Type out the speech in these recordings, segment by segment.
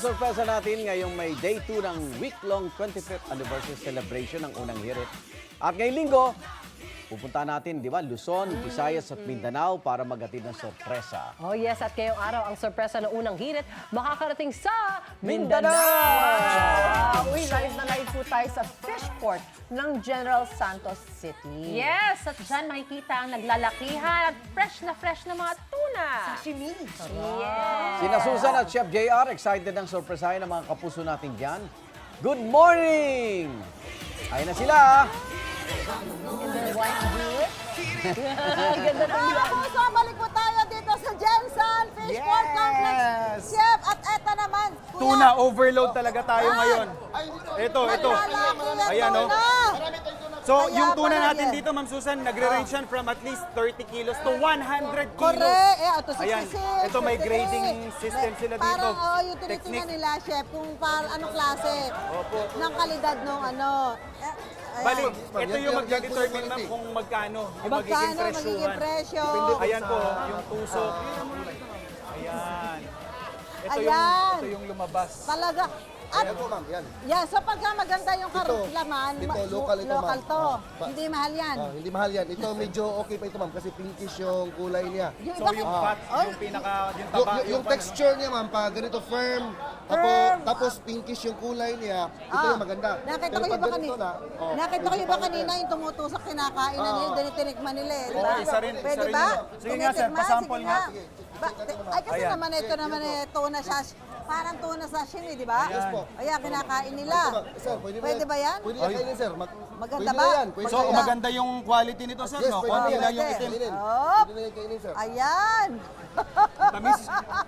sorpresa natin ngayong may day 2 ng week-long 25th anniversary celebration ng Unang Hirit. At ngayong linggo, pupunta natin, di ba, Luzon, Visayas at Mindanao para maghatid ng sorpresa. Oh yes, at ngayong araw, ang sorpresa ng Unang Hirit makakarating sa Mindanao! Uy, live na live po tayo sa Fishport ng General Santos City. Yes, at dyan makikita ang naglalakihan at fresh na mga tuna. Sashimi. Yes. Sina Susan at Chef JR, excited ng sorpresahin ng mga kapuso natin dyan. Good morning! Ayun na sila! Mga puso, balik po tayo dito sa Jensen Fishport Complex. Chef, at eto naman. Kuya, Tuna overload talaga tayo ngayon. Ito. Ayan, oh. So, Kaya yung tuna pala natin yan. dito, Ma'am Susan, nagre-range yan from at least 30 kilos to 100 kilos. Correct. Ito, 66. Ayan. Ito, may 53. grading system sila dito. Parang, yung tinitingnan Technique. nila, chef, kung anong klase ng kalidad ng ano. Bali, ito yung magde-determine, ma'am, kung magkano yung magiging magiging presyuhan. presyo. Ayan po, yung tusok. Ayan. Ito Ayan. ito yung lumabas. Talaga. At, Yan po, ma'am. Yan. yan, so pagka maganda yung laman, Ito, local ito, local ma'am. to. Ba- Hindi mahal yan. Hindi mahal yan. Ito medyo okay pa ito, ma'am, kasi pinkish yung kulay niya. So iba yung kasi- fat, yung pinaka, yung taba, Yung pan, texture niya, ma'am, pa ganito firm, tapos pinkish yung kulay niya, ito yung maganda. Nakita Pero ko pag yung ba ganito kanina? na, Nakita ko yung ba kanina yung tumutusok kinakain na nila, tinitinikman nila eh. di ba? Oo, isa rin Pwede yun. ba? Sige nga, sir, Tinitikman, pasample sige nga. Ay, kasi Ayan. naman ito naman tuna parang tuna sashimi, di ba? Yes po. Ayan, kinakain nila. Sir, Pwede ba yan? Pwede yan kainin, sir. Maganda pwede ba? na yan. Pwede So, na yan. maganda yung quality nito, sir, Yes, no? pwede Konti na lang yan. yung itim. Kainin. Hop! Pwede na yan kainin, sir. Ayan! Ang tamis.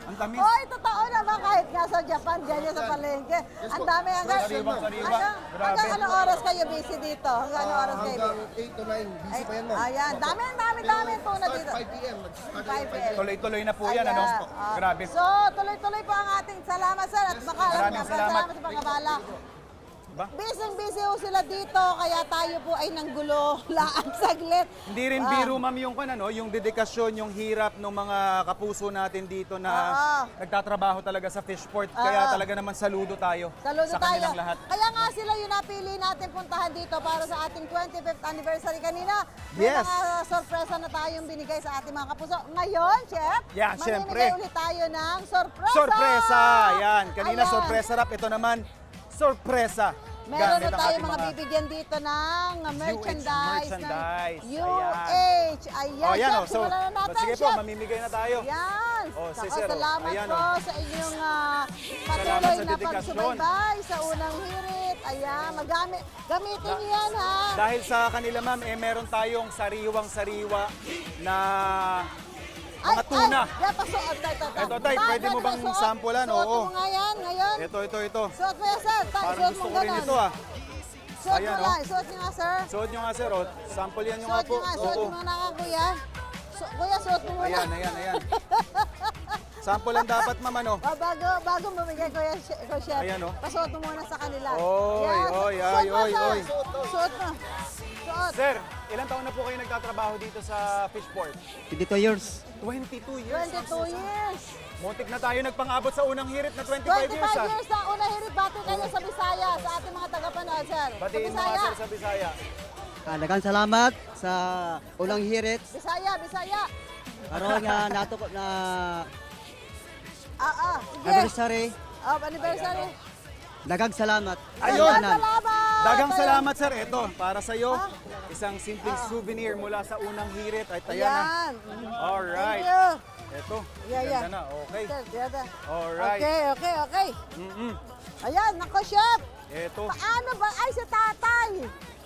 Ang tamis. Hoy, totoo naman kahit nga sa Japan, ganyan sa palengke. Ang dami hanggang... Sariwang-sariwa. Hanggang Grabe. anong oras kayo busy dito? Hanggang anong oras kayo Hanggang busy? 8 to 9, busy pa yan, ma'am. Ayan, dami tuna Start dito. 5 p.m. Nag-start 5 p.m. Tuloy-tuloy na po yan, ano? Ayan, Grabe. So, tuloy-tuloy po ang ating salamat, sir. At baka Maraming salamat. sa pagkabala. Ba? Busy ho sila dito, kaya tayo po ay nanggulo laan saglit. Hindi rin biro, ma'am, yung yung dedikasyon, yung hirap ng mga kapuso natin dito na nagtatrabaho talaga sa Fishport. Kaya talaga naman saludo tayo Saludo sa tayo. kanilang lahat. Kaya nga sila yung napili natin puntahan dito para sa ating 25th anniversary kanina. May Yes. mga sorpresa na tayong binigay sa ating mga kapuso. Ngayon, Chef, Yeah, mamimigay syempre. ulit tayo ng sorpresa! Sorpresa! Yan. Kanina Ayan. sorpresa rap. Ito naman, sorpresa. Meron na Gamit ang tayo ating mga bibigyan dito ng merchandise. merchandise. Ng UH. Ayan, Oh, yan, Chef, oh. So, simulan na natin, sige po, Chef. mamimigay na tayo. Yan. Oh, si Saka Sir, oh. salamat Ayan, po oh. sa inyong Salamat patuloy sa na dedikasyon. pagsubaybay sa unang hirit. Ayan, gamitin niyo yan ha. Dahil sa kanila, ma'am, meron tayong sariwang-sariwa na mga tuna. Yan, pasuot. Eto, tay, pwede mo bang sampulan? Suot Oo. mo nga yan, ngayon. Ito. Suot mo yan, sir. Parang Suot gusto mo ko rin ganon. ito, ah. Suot Ayan, mo oh. lang. Suot niyo nga, sir. Suot nyo nga, sir. Oh. Sample yan nyo nga Suot po. niyo nga, suot Oo. niyo nga nga, kuya. Kuya, suot mo muna. Ayan. Sample lang dapat, ma'am, ano? Bago bumigay, kuya, chef. Ayan, oh. Pasuot mo muna sa kanila. Oy, Yan, oy, suot mo, oy, sir. oy. Suot mo. Suot. Sir, ilang taon na po kayo nagtatrabaho dito sa Fishport? 22 years. 22 years. 22 years. Muntik na tayo nagpang-abot sa unang hirit na 25 25 years, ah. years na una hirit. Bati kayo sa Bisaya, sa ating mga tagapanood, sir. Batiin Sa mo nga, Bisaya. sir, sa Bisaya. Daghang salamat sa ulang hirit. Bisaya. Karon nga nato ko na Sige. anniversary. Anniversary. Daghang salamat. Ayun. Salamat. Dagang salamat, sir. Ito, para sa iyo, isang simpleng souvenir mula sa unang hirit. Ay, tayan na. Ayan. Alright. Thank you. Ito, Yeah. ganda na. Okay. Sir, dada. Alright. Okay. Mm-mm. Ayan, nako, chef. Ito. Paano ba? Ay, si tatay.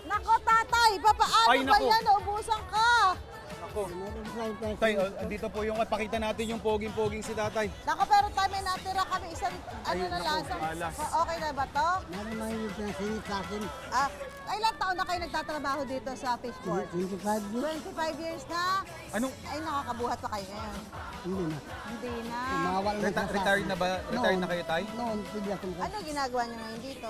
Nako, tatay. Paano Ay, ba naku. yan? Naubusan ka. Ako. Tay, dito po yung pakita natin yung poging-poging si tatay. Nako, pero tayo may natira kami isang, Ayun, na naku, lang. isang- malas. Okay na ba to? Meron mahilig na sinit sa akin. Ilang taon na kayo nagtatrabaho dito sa Fishport? 25 years. 25 years na. Anong Ay, nakakabuhat pa kayo ngayon. Hindi na. Hindi na. Mawal na sa retired na ba? Retired na kayo, tay? Noon, pili ako. Ano ginagawa niyo ngayon dito?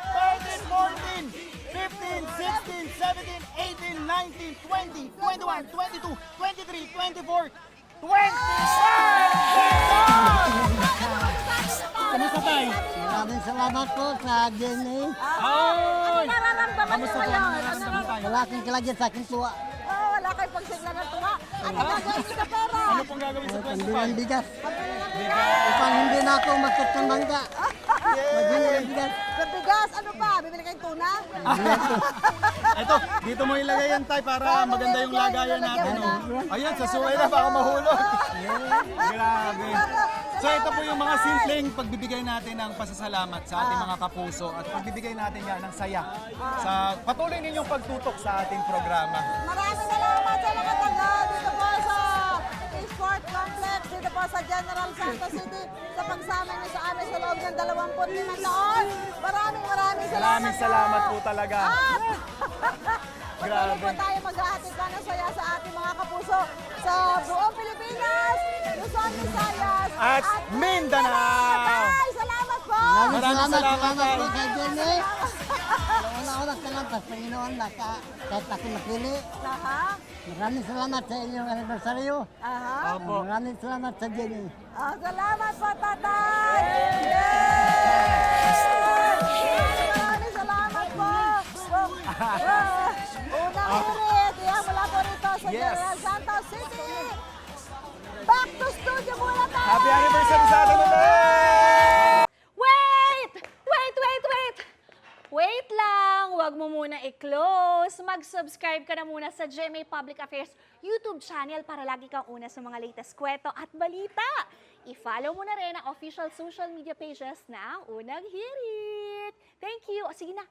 13, 14, 15, 16, 17, 18, 19, 20, 21, 22, 23, 24, 25! Kamusta tayo? Maraming salamat po sa DNA. Ay! Nararamdaman niyo Kamusta po? ngayon? Nasaan po tayo? Wala kang kalagyan sa akin tuwa. Wala kayong pagsigla ng tuwa. Ano gagawin sa pera? Ano pong gagawin sa Pambili ng 25? bigas. Pabili ng bigas. Upang hindi na ako magkat ng bangka. Magbili ng bigas. Sa bigas, ano pa? Bibili kayong tuna? Ito, dito mo ilagay yan tay para maganda yung lagayan natin. Oh. Ayan, sa suway na baka mahulog. Grabe. So ito po yung mga simpleng pagbibigay natin ng pasasalamat sa ating mga kapuso at pagbibigay natin yan ng saya sa patuloy ninyong pagtutok sa ating programa. Maraming salamat sa mga taga dito po sa Sport Complex, dito po sa General Santos City sa pagsama niyo sa amin sa loob ng 25 taon. Maraming Maraming salamat po talaga. At patuloy po Grabe. tayo mag-aatid pa ng saya sa ating mga kapuso sa buong Pilipinas, Luzon, Visayas, At Mindanao. Tay, salamat po! Maraming salamat, po Tay. sa DNA. Una-una salamat sa Panginoon na kahit ako napili. Aha, Maraming salamat sa inyong anibersaryo. aha. Opo. Maraming salamat sa DNA. Salamat po, tatay! Yes! Maraming salamat po! Unang hirit, yan mula po rito sa Yes. General Santos City! Back to studio muna tayo! Happy anniversary sa atin ulit! Wait! Wait lang! Huwag mo muna i-close. Mag-subscribe ka na muna sa GMA Public Affairs YouTube channel para lagi kang una sa mga latest kwento at balita. I-follow mo na rin ang official social media pages ng Unang Hirit. Thank you. O sige na.